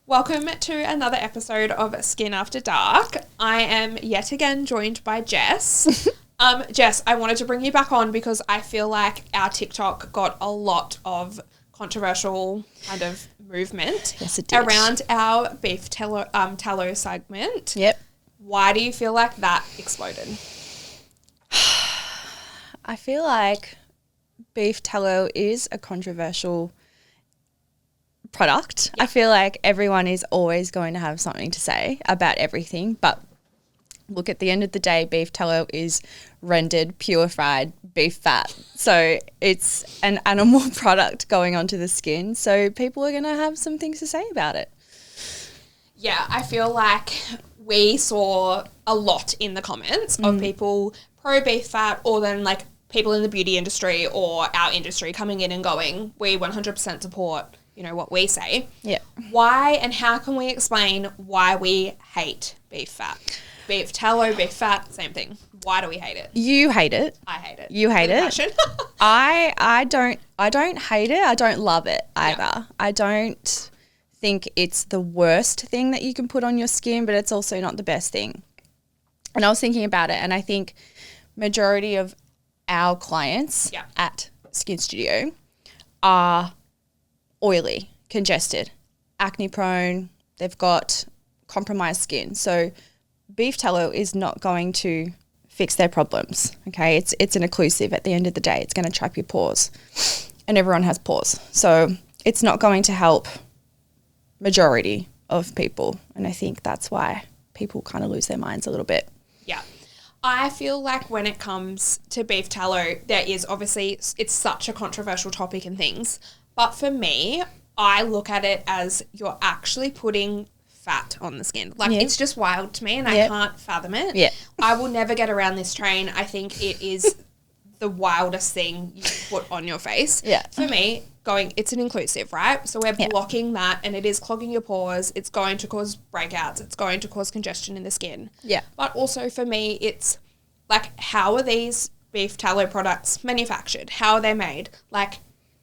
Welcome to another episode of Skin After Dark. I am yet again joined by Jess. Jess, I wanted to bring you back on because I feel like our TikTok got a lot of controversial kind of movement around our beef tallow segment. Yep. Why do you feel like that exploded? I feel like beef tallow is a controversial product. Yeah. I feel like everyone is always going to have something to say about everything, but look, at the end of the day, beef tallow is rendered, purified beef fat. So it's an animal product going onto the skin. So people are going to have some things to say about it. Yeah, I feel like we saw a lot in the comments of people pro beef fat, or then like people in the beauty industry or our industry coming in and going, we 100% support, you know, what we say. Yeah. Why and how can we explain why we hate beef fat? Beef tallow, beef fat, same thing. Why do we hate it? You hate it. I hate it. You hate With it. passion. I don't hate it. I don't love it either. Yeah. I don't think it's the worst thing that you can put on your skin, but it's also not the best thing. And I was thinking about it, and I think majority of our clients at Skin Studio are oily, congested, acne-prone. They've got compromised skin. So beef tallow is not going to fix their problems, okay? It's an occlusive at the end of the day. It's going to trap your pores, and everyone has pores. So it's not going to help majority of people, and I think that's why people kind of lose their minds a little bit. Yeah. I feel like when it comes to beef tallow, there is obviously, it's such a controversial topic and things, but for me, I look at it as you're actually putting fat on the skin. Like, it's just wild to me, and I can't fathom it. Yeah. I will never get around this train. I think it is the wildest thing you put on your face. Yeah. For me, it's an inclusive, right? So we're blocking that, and it is clogging your pores. It's going to cause breakouts. It's going to cause congestion in the skin. Yeah. But also for me, it's like, how are these beef tallow products manufactured? How are they made? Like,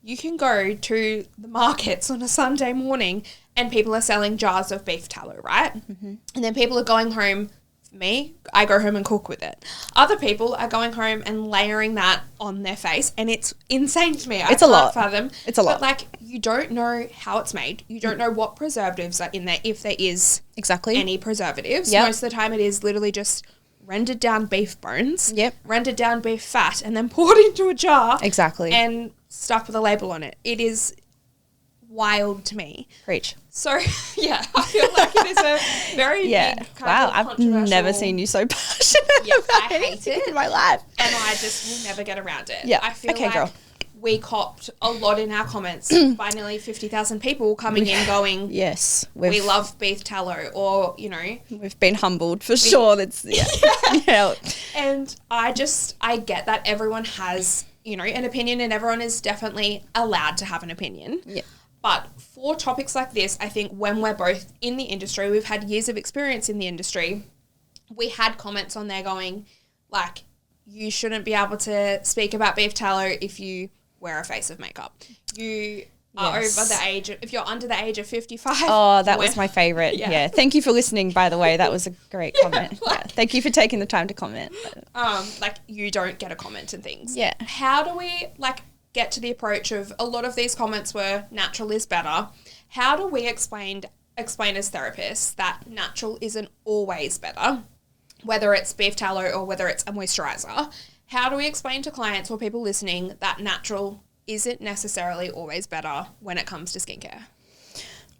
you can go to the markets on a Sunday morning and people are selling jars of beef tallow, right? Mm-hmm. And then people are going home. For me, I go home and cook with it. Other people are going home and layering that on their face, and it's insane to me. It's a lot. Fathom. It's a lot. But like, you don't know how it's made. You don't know what preservatives are in there, if there is any preservatives. Yep. Most of the time, it is literally just rendered down beef bones, rendered down beef fat, and then poured into a jar. Exactly. And stuck with a label on it. It is wild to me. Preach. So, yeah, I feel like it is a very big kind of I've never seen you so passionate about I hate it in my life. And I just will never get around it. Yeah. I feel like we copped a lot in our comments by nearly 50,000 people coming in going, yes, we love beef tallow, or, you know. We've been humbled for sure. That's, yeah. And I get that everyone has, you know, an opinion, and everyone is definitely allowed to have an opinion. Yeah. But for topics like this, I think when we're both in the industry, we've had years of experience in the industry, we had comments on there going, like, you shouldn't be able to speak about beef tallow if you wear a face of makeup. You are over the age of, if you're under the age of 55. Oh, that was my favourite. Yeah. Thank you for listening, by the way. That was a great comment. Thank you for taking the time to comment. Like, you don't get a comment and things. Yeah. How do we, like, get to the approach of, a lot of these comments were natural is better. How do we explain as therapists that natural isn't always better, whether it's beef tallow or whether it's a moisturiser? How do we explain to clients or people listening that natural isn't necessarily always better when it comes to skincare?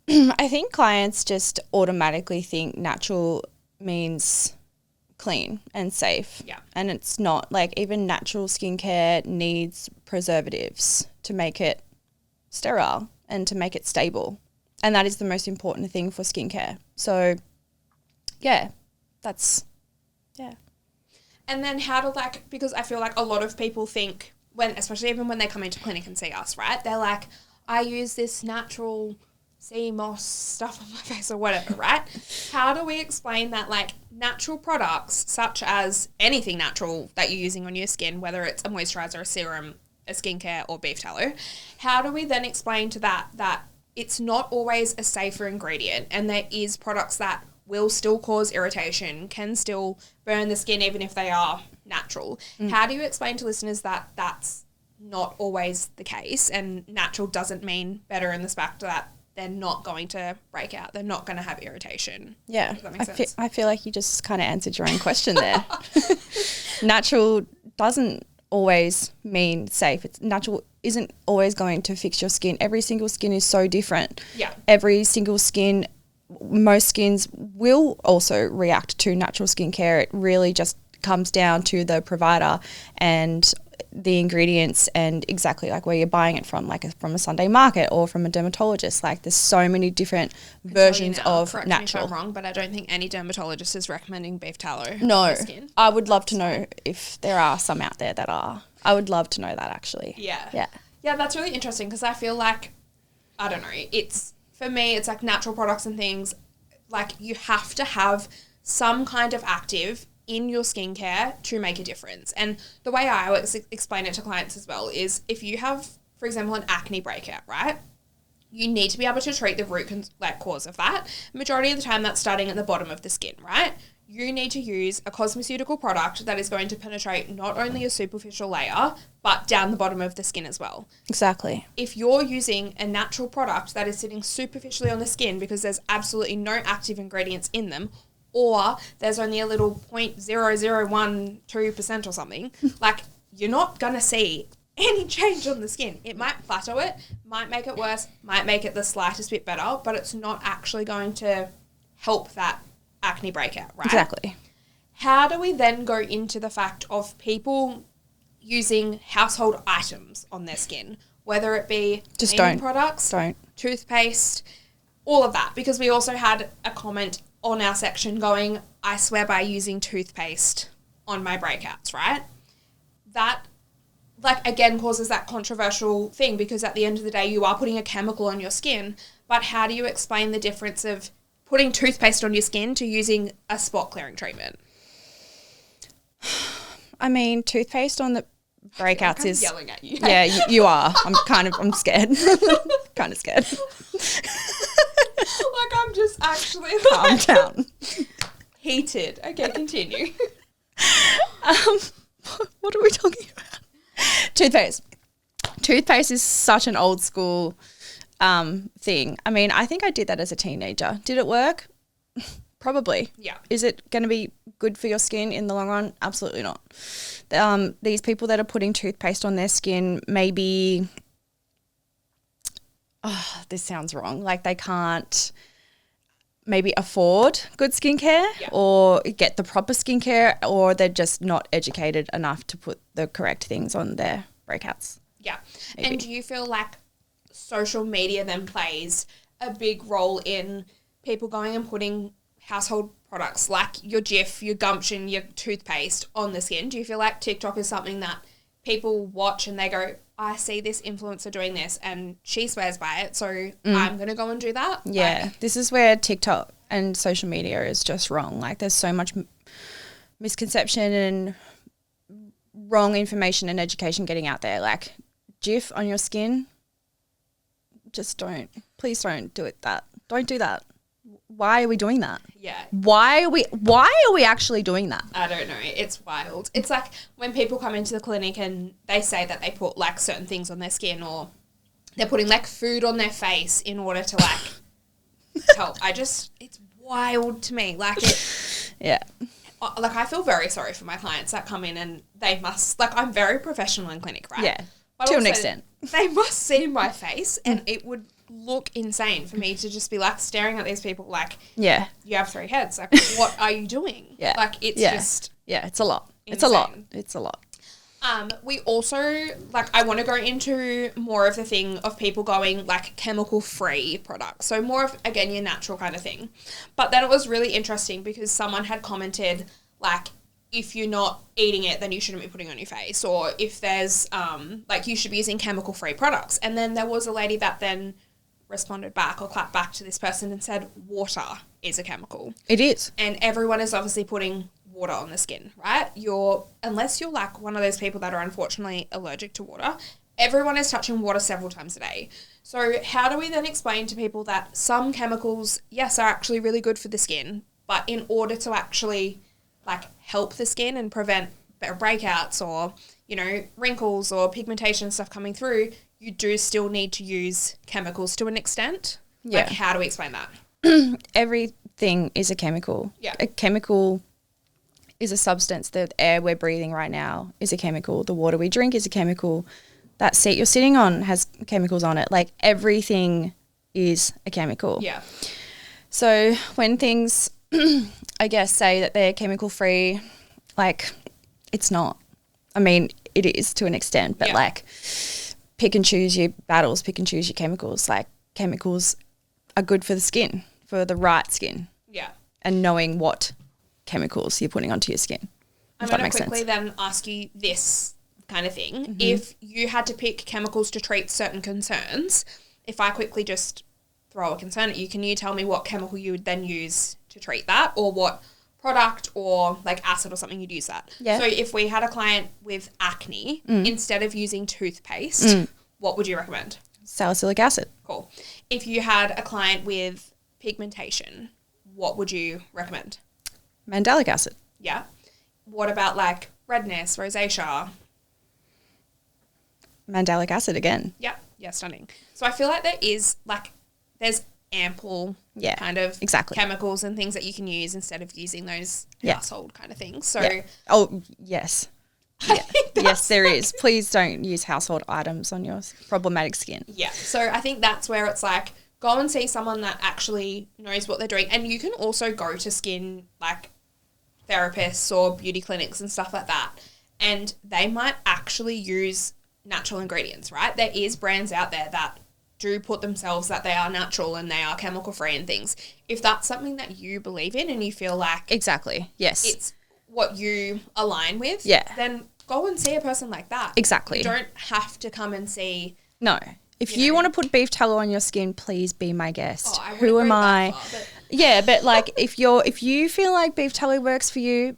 I think clients just automatically think natural means clean and safe. Yeah. And it's not. Like, even natural skincare needs preservatives to make it sterile and to make it stable. And that is the most important thing for skincare. So, yeah, that's, yeah. And then how to, like, because I feel like a lot of people think, especially even when they come into clinic and see us, right? They're like, I use this natural sea moss stuff on my face or whatever, right? How do we explain that, like, natural products, such as anything natural that you're using on your skin, whether it's a moisturiser, a serum, a skincare, or beef tallow, how do we then explain to that it's not always a safer ingredient, and there is products that will still cause irritation, can still burn the skin even if they are natural. How do you explain to listeners that that's not always the case, and natural doesn't mean better in the fact that they're not going to break out, they're not going to have irritation? Yeah. Does that make sense? I feel like you just kind of answered your own question there. Natural doesn't always mean safe. It's natural isn't always going to fix your skin. Every single skin is so different. Yeah. Every single skin, most skins will also react to natural skincare. It really just comes down to the provider and the ingredients and exactly like where you're buying it from, like from a Sunday market or from a dermatologist. Like there's so many different versions of correct natural. Me if I'm wrong, but I don't think any dermatologist is recommending beef tallow. No, on the skin. I would love to know if there are some out there that are. I would love to know that actually. Yeah, that's really interesting because I feel like, I don't know, it's, for me, it's like natural products and things, like you have to have some kind of active in your skincare to make a difference. And the way I always explain it to clients as well is if you have, for example, an acne breakout, right? You need to be able to treat the root cause of that. Majority of the time that's starting at the bottom of the skin, right? You need to use a cosmeceutical product that is going to penetrate not only a superficial layer, but down the bottom of the skin as well. Exactly. If you're using a natural product that is sitting superficially on the skin because there's absolutely no active ingredients in them, or there's only a little 0.0012% or something, like you're not going to see any change on the skin. It might plateau it, might make it worse, might make it the slightest bit better, but it's not actually going to help that acne breakout, right? Exactly. How do we then go into the fact of people using household items on their skin, whether it be just cleaning don't products, toothpaste, all of that? Because we also had a comment on our section going, I swear by using toothpaste on my breakouts, right? That, like, again, causes that controversial thing because at the end of the day, you are putting a chemical on your skin, but how do you explain the difference of putting toothpaste on your skin to using a spot clearing treatment? I mean, toothpaste on the breakouts I'm is yelling at you. Yeah, you are. I'm scared. Kind of scared. Like, I'm just actually Calm down. heated. Okay, continue. What are we talking about? Toothpaste. Toothpaste is such an old school thing. I mean, I think I did that as a teenager. Did it work? Probably. Yeah. Is it going to be good for your skin in the long run? Absolutely not. These people that are putting toothpaste on their skin, maybe, this sounds wrong, like they can't maybe afford good skincare or get the proper skincare, or they're just not educated enough to put the correct things on their breakouts. Yeah. Maybe. And do you feel like social media then plays a big role in people going and putting household products like your Jif, your Gumption, your toothpaste on the skin? Do you feel like TikTok is something that people watch and they go, I see this influencer doing this and she swears by it, so I'm going to go and do that? Yeah, this is where TikTok and social media is just wrong. Like there's so much misconception and wrong information and education getting out there. Like Jif on your skin, just please don't do it. Don't do that. Why are we doing that? Yeah. Why are we actually doing that? I don't know. It's wild. It's like when people come into the clinic and they say that they put like certain things on their skin, or they're putting like food on their face in order to like help. It's wild to me. Like it. Yeah. Like I feel very sorry for my clients that come in and they must, like I'm very professional in clinic, right? Yeah. But to an also, extent. They must see my face and it would look insane for me to just be like staring at these people like, yeah, you have 3 heads. Like, what are you doing? Yeah. Like, it's just. Yeah, it's a lot. Insane. It's a lot. We also, like, I want to go into more of the thing of people going, like, chemical-free products. So more of, again, your natural kind of thing. But then it was really interesting because someone had commented, like, if you're not eating it, then you shouldn't be putting it on your face. Or if there's, like, you should be using chemical-free products. And then there was a lady that then responded back or clapped back to this person and said, water is a chemical. It is. And everyone is obviously putting water on the skin, right? Unless you're like one of those people that are unfortunately allergic to water, everyone is touching water several times a day. So how do we then explain to people that some chemicals, yes, are actually really good for the skin, but in order to actually like help the skin and prevent breakouts or, you know, wrinkles or pigmentation stuff coming through, you do still need to use chemicals to an extent? Yeah. Like, how do we explain that? Everything is a chemical. Yeah. A chemical is a substance. The air we're breathing right now is a chemical. The water we drink is a chemical. That seat you're sitting on has chemicals on it. Like, everything is a chemical. Yeah. So when things, I guess, say that they're chemical free, like, it's not. I mean, it is to an extent, but like, pick and choose your battles, pick and choose your chemicals. Like, chemicals are good for the skin, for the right skin. Yeah. And knowing what chemicals you're putting onto your skin. I'm going to quickly then ask you this kind of thing. Mm-hmm. If you had to pick chemicals to treat certain concerns, if I quickly just throw a concern at you, can you tell me what chemical you would then use to treat that, or what product or like acid or something you'd use that? Yeah. So if we had a client with acne, instead of using toothpaste, what would you recommend? Salicylic acid. Cool. If you had a client with pigmentation, what would you recommend? Mandelic acid. Yeah. What about like redness, rosacea? Mandelic acid again. Yeah. Yeah, stunning. So I feel like there's ample kind of chemicals and things that you can use instead of using those household kind of things. So oh, yes. Yeah. Yes, there is. Please don't use household items on your problematic skin. Yeah. So I think that's where it's like, go and see someone that actually knows what they're doing. And you can also go to skin like therapists or beauty clinics and stuff like that. And they might actually use natural ingredients, right? There is brands out there that do put themselves that they are natural and they are chemical free and things. If that's something that you believe in and you feel like yes, it's what you align with, then go and see a person like that. Exactly. You don't have to come and see. No. If you want to put beef tallow on your skin, please be my guest. Oh, who am I? Far, yeah, but like if you feel like beef tallow works for you,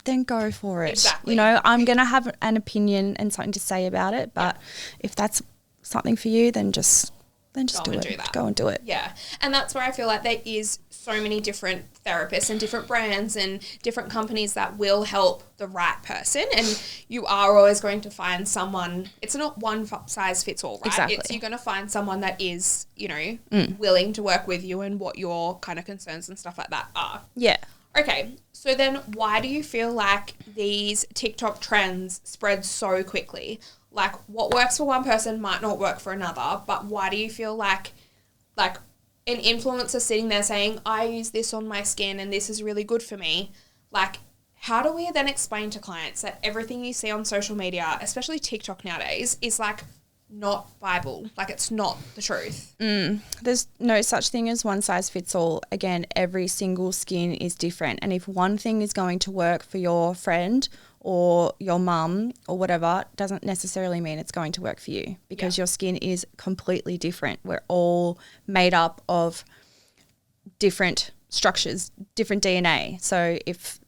then go for it. Exactly. You know, I'm going to have an opinion and something to say about it, but if that's something for you, then just do it. Go and do it. Yeah. And that's where I feel like there is so many different therapists and different brands and different companies that will help the right person. And you are always going to find someone, it's not one size fits all, right? Exactly. You're going to find someone that is, you know, willing to work with you and what your kind of concerns and stuff like that are. Yeah. Okay. So then why do you feel like these TikTok trends spread so quickly? Like, what works for one person might not work for another, but why do you feel like an influencer sitting there saying, I use this on my skin and this is really good for me? Like, how do we then explain to clients that everything you see on social media, especially TikTok nowadays, is like not Bible? Like, it's not the truth. There's no such thing as one size fits all. Again, every single skin is different. And if one thing is going to work for your friend or your mum or whatever, doesn't necessarily mean it's going to work for you, because your skin is completely different. We're all made up of different structures, different DNA. So if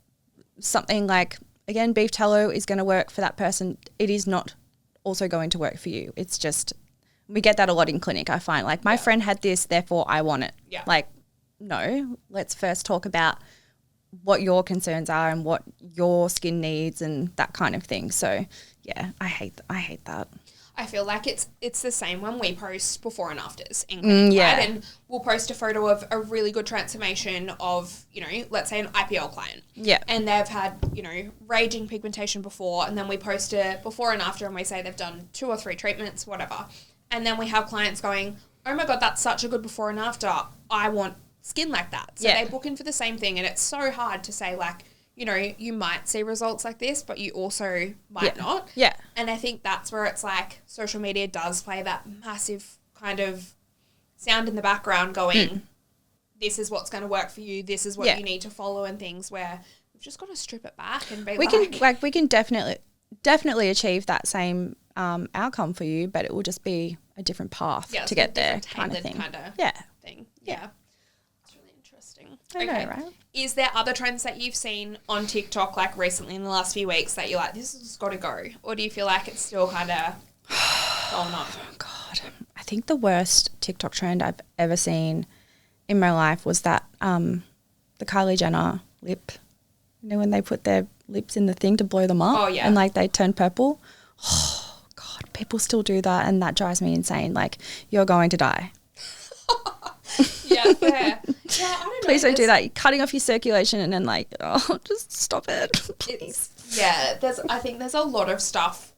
something like, again, beef tallow is going to work for that person, it is not also going to work for you. It's just, we get that a lot in clinic, I find. Like, my friend had this, therefore I want it. Yeah. Like, no, let's first talk about what your concerns are and what your skin needs and that kind of thing. So, yeah, I hate that. I feel like it's the same when we post before and afters in clinic, right? And we'll post a photo of a really good transformation of, you know, let's say an IPL client. Yeah. And they've had, you know, raging pigmentation before, and then we post a before and after and we say they've done 2 or 3 treatments, whatever. And then we have clients going, oh my God, that's such a good before and after. I want skin like that. So they book in for the same thing, and it's so hard to say, like, you know, you might see results like this, but you also might not. Yeah. And I think that's where it's like social media does play that massive kind of sound in the background going, this is what's going to work for you, this is what you need to follow, and things where we've just got to strip it back and be we can definitely achieve that same outcome for you, but it will just be a different path to get there kind of thing. Yeah. It's really interesting. I know, right? Is there other trends that you've seen on TikTok, like recently in the last few weeks, that you're like, this has got to go? Or do you feel like it's still kind of Oh, no. God, I think the worst TikTok trend I've ever seen in my life was that the Kylie Jenner lip. You know, when they put their lips in the thing to blow them up. Oh, yeah. And, like, they turn purple. Oh, God, people still do that, and that drives me insane. Like, you're going to die. Yeah, fair. Yeah, I don't know. Please don't do that. You're cutting off your circulation and then, like, oh, just stop it, please. I think there's a lot of stuff.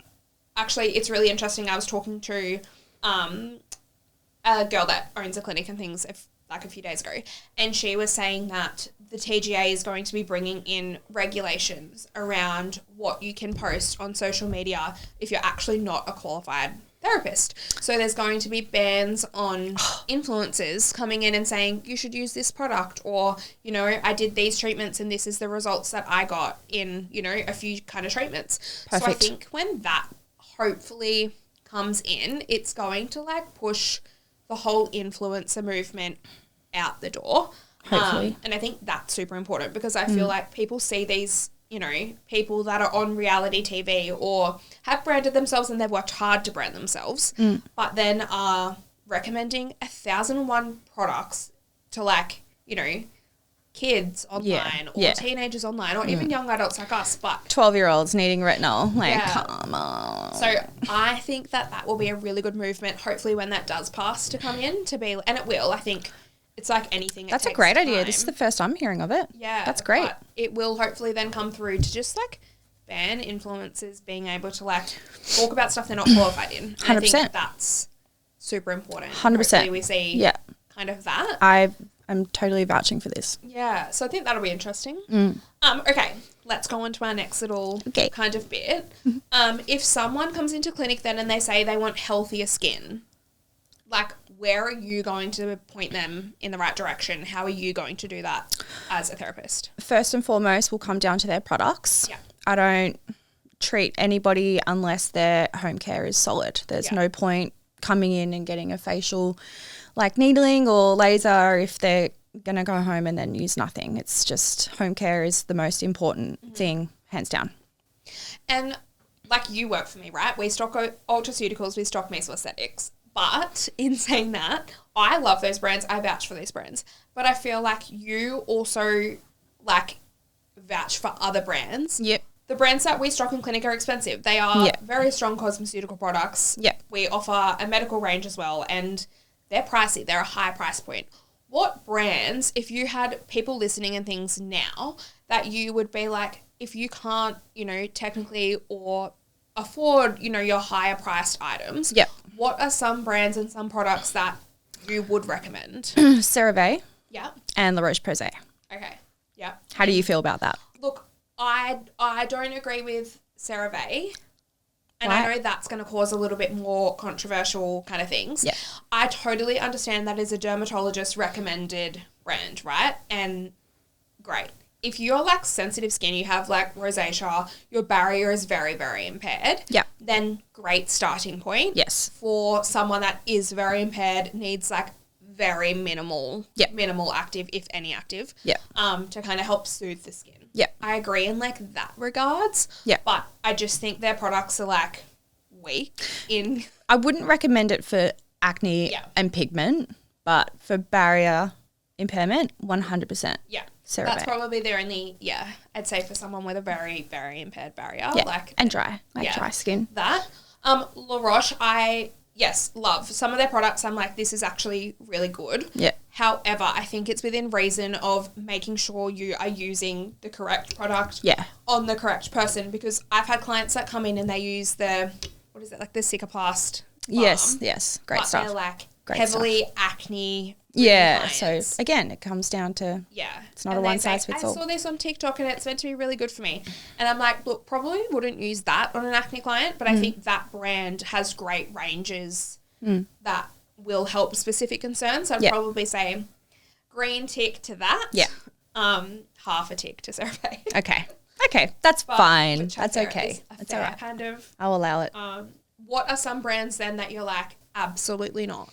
Actually, it's really interesting. I was talking to a girl that owns a clinic and things like a few days ago, and she was saying that the TGA is going to be bringing in regulations around what you can post on social media if you're actually not a qualified therapist. So there's going to be bans on influencers coming in and saying you should use this product, or, you know, I did these treatments and this is the results that I got in, you know, a few kind of treatments. Perfect. So I think when that hopefully comes in, it's going to like push the whole influencer movement out the door. Hopefully. And I think that's super important because I feel like people see these, you know, people that are on reality TV or have branded themselves and they've worked hard to brand themselves, but then are recommending 1,001 products to, like, you know, kids online or teenagers online or even young adults like us. But 12-year-olds needing retinol. Like, come on. So I think that will be a really good movement, hopefully, when that does pass to come in to be, and it will, I think. It's like anything. That's a great idea. This is the first I'm hearing of it. Yeah. That's great. But it will hopefully then come through to just like ban influencers being able to like talk about stuff they're not qualified in. 100%. I think that's super important. 100%. Hopefully we see kind of that. I'm totally vouching for this. Yeah. So I think that'll be interesting. Okay. Let's go on to our next little kind of bit. If someone comes into clinic then and they say they want healthier skin, like, where are you going to point them in the right direction? How are you going to do that as a therapist? First and foremost, will come down to their products. Yeah. I don't treat anybody unless their home care is solid. There's no point coming in and getting a facial, like needling or laser, if they're going to go home and then use nothing. It's just home care is the most important thing, hands down. And like, you work for me, right? We stock Ultraceuticals, we stock Meso Aesthetics. But in saying that, I love those brands. I vouch for these brands. But I feel like you also, like, vouch for other brands. Yep. The brands that we stock in clinic are expensive. They are very strong cosmeceutical products. Yep. We offer a medical range as well, and they're pricey. They're a high price point. What brands, if you had people listening and things now, that you would be like, if you can't, you know, technically or afford, you know, your higher priced items, what are some brands and some products that you would recommend? CeraVe. Yeah. And La Roche-Posay. Okay. Yeah. How do you feel about that? Look, I don't agree with CeraVe. And Right. I know that's going to cause a little bit more controversial kind of things. Yeah. I totally understand that is a dermatologist recommended brand, right? And great. If you're like sensitive skin, you have like rosacea, your barrier is very, very impaired. Yeah. Then great starting point. Yes. For someone that is very impaired, needs like very minimal active, if any active. Yeah. To kind of help soothe the skin. Yeah. I agree in like that regards. Yeah. But I just think their products are like weak in. I wouldn't recommend it for acne and pigment, but for barrier impairment, 100%. Yeah. CeraVe. That's probably their only, I'd say for someone with a very, very impaired barrier. Yeah. Like, and dry, dry skin. That. La Roche, love. Some of their products, I'm like, this is actually really good. Yeah. However, I think it's within reason of making sure you are using the correct product on the correct person, because I've had clients that come in and they use the Cicaplast balm. Yes. Great but stuff. They're like Great heavily acne. Yeah, clients. so again, it comes down to it's not a one size fits all. I saw this on TikTok and it's meant to be really good for me. And I'm like, look, probably wouldn't use that on an acne client, but I think that brand has great ranges that will help specific concerns. So I'd probably say green tick to that. Yeah. Half a tick to CeraVe. Okay, that's fine. That's okay. That's all right. Kind of. I'll allow it. What are some brands then that you're like, absolutely not?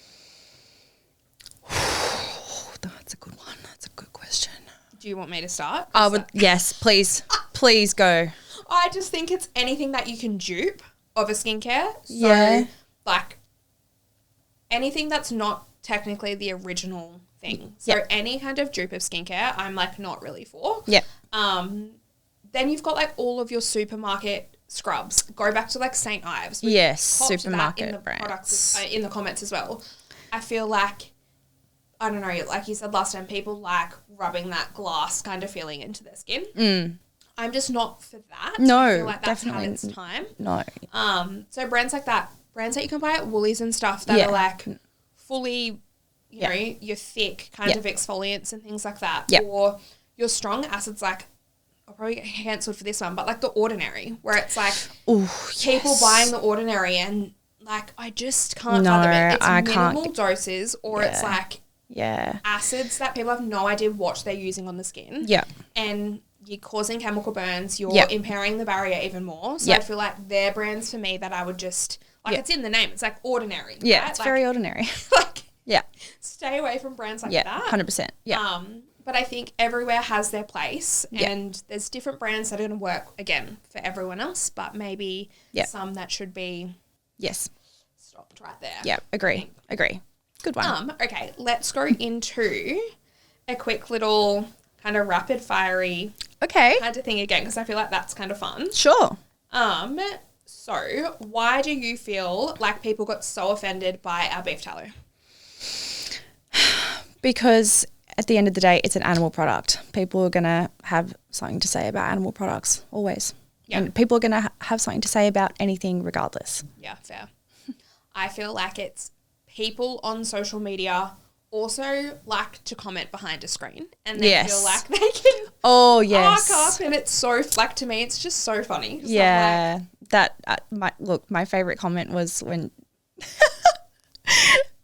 That's a good one. That's a good question. Do you want me to start? Yes, please. Please go. I just think it's anything that you can dupe of a skincare. So, Yeah. like anything that's not technically the original thing. So any kind of dupe of skincare, I'm like not really for. Yeah. Then you've got like all of your supermarket scrubs. Go back to like St. Ives. Yes, supermarket supermarket brands. Products in the comments as well. I feel like, I don't know, like you said last time, people like rubbing that glass kind of feeling into their skin. I'm just not for that. No, I feel like that's definitely had its time. No. So brands like that, brands that you can buy at Woolies and stuff that are like fully, you know, your thick kind of exfoliants and things like that. Yeah. Or your strong acids, like, I'll probably get cancelled for this one, but like The Ordinary, where it's like people buying The Ordinary and like, I just can't fathom it. It's minimal doses or it's like acids that people have no idea what they're using on the skin. Yeah. And you're causing chemical burns. You're impairing the barrier even more. So I feel like they're brands for me that I would just, like it's in the name. It's like Ordinary. Yeah, right? it's like, very ordinary. like stay away from brands like that. 100%. Yeah. But I think everywhere has their place and there's different brands that are going to work, again, for everyone else, but maybe some that should be stopped right there. Yeah, agree. Good one. Okay, let's go into a quick little kind of rapid fiery kind of thing again, because I feel like that's kind of fun. Sure. So why do you feel like people got so offended by our beef tallow? Because at the end of the day, it's an animal product. People are going to have something to say about animal products, always. Yeah. And people are going to have something to say about anything regardless. Yeah, fair. I feel like it's people on social media also like to comment behind a screen and they feel like they can arc up, and it's so, like, to me, it's just so funny. Yeah. My favourite comment was when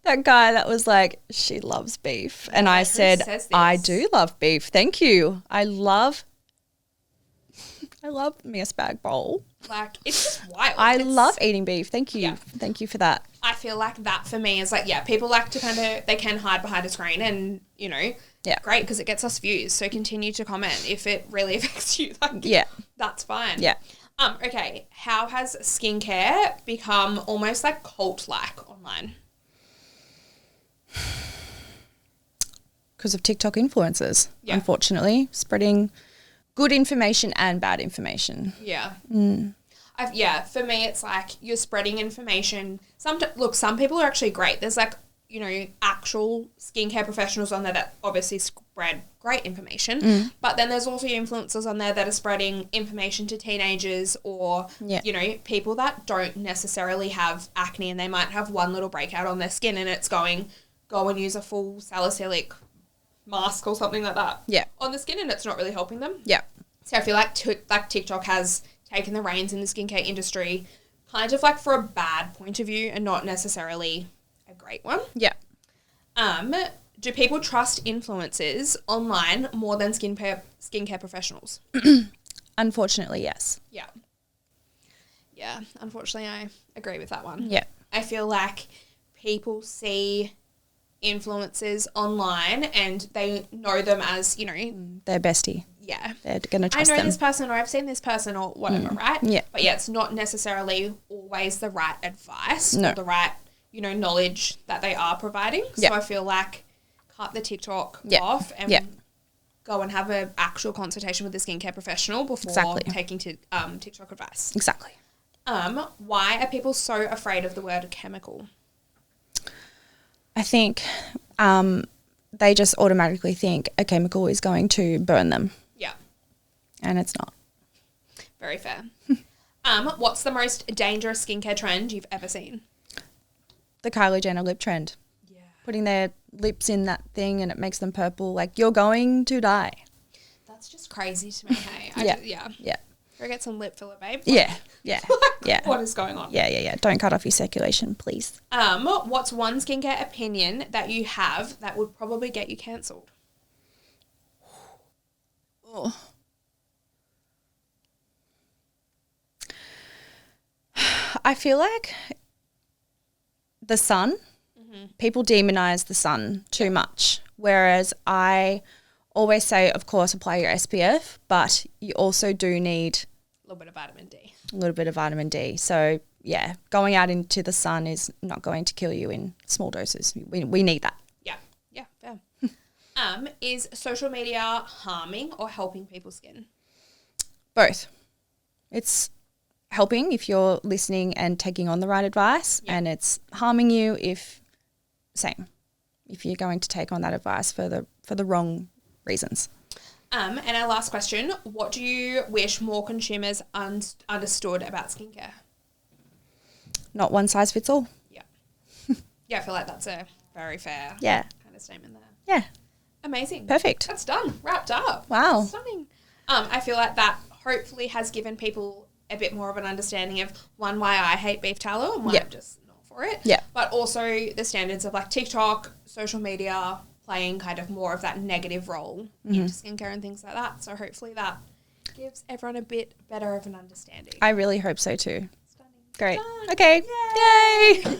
that guy that was like, she loves beef. And I said, I do love beef. Thank you. I love me a spag bowl. Like, it's just wild. I love eating beef. Thank you. Yeah. Thank you for that. I feel like that for me is like, people like to kind of, they can hide behind a screen and, you know, great, because it gets us views. So continue to comment if it really affects you. Like, that's fine. Yeah. Okay. How has skincare become almost like cult-like online? Because of TikTok influencers, unfortunately, spreading good information and bad information. Yeah. For me, it's like you're spreading information. Some people are actually great. There's like, you know, actual skincare professionals on there that obviously spread great information. But then there's also influencers on there that are spreading information to teenagers or, you know, people that don't necessarily have acne and they might have one little breakout on their skin and it's going, go and use a full salicylic mask or something like that on the skin and it's not really helping them. Yeah. So I feel like TikTok has taken the reins in the skincare industry kind of like for a bad point of view and not necessarily a great one. Yeah. Do people trust influencers online more than skincare professionals? Unfortunately, yes. Yeah. Yeah, unfortunately I agree with that one. Yeah. I feel like people see influencers online and they know them as, you know, their bestie. Yeah. They're going to trust them. I know this person or I've seen this person or whatever, right? Yeah. But it's not necessarily always the right advice or the right, you know, knowledge that they are providing. So I feel like cut the TikTok off and go and have an actual consultation with a skincare professional before taking TikTok advice. Exactly. Why are people so afraid of the word chemical? I think they just automatically think a chemical is going to burn them. Yeah. And it's not. Very fair. What's the most dangerous skincare trend you've ever seen? The Kylie Jenner lip trend. Yeah. Putting their lips in that thing and it makes them purple. Like, you're going to die. That's just crazy to me, hey? Yeah. Go get some lip filler, babe. What is going on? Yeah. Don't cut off your circulation, please. What's one skincare opinion that you have that would probably get you cancelled? Oh. I feel like the sun, people demonize the sun too much, whereas I always say, of course, apply your SPF, but you also do need a little bit of vitamin D. So, yeah, going out into the sun is not going to kill you in small doses. We need that. Yeah. Yeah. Fair. Is social media harming or helping people's skin? Both. It's helping if you're listening and taking on the right advice, and it's harming you if you're going to take on that advice for the wrong reasons. And our last question, what do you wish more consumers understood about skincare? Not one size fits all. Yeah. Yeah, I feel like that's a very fair kind of statement there. Yeah. Amazing. Perfect. That's done. Wrapped up. Wow. Stunning. I feel like that hopefully has given people a bit more of an understanding of, one, why I hate beef tallow and why I'm just not for it. Yeah. But also the standards of like TikTok, social media playing kind of more of that negative role into skincare and things like that. So hopefully that gives everyone a bit better of an understanding. I really hope so too. Stunning. Great. Done. Okay. Yay. Yay.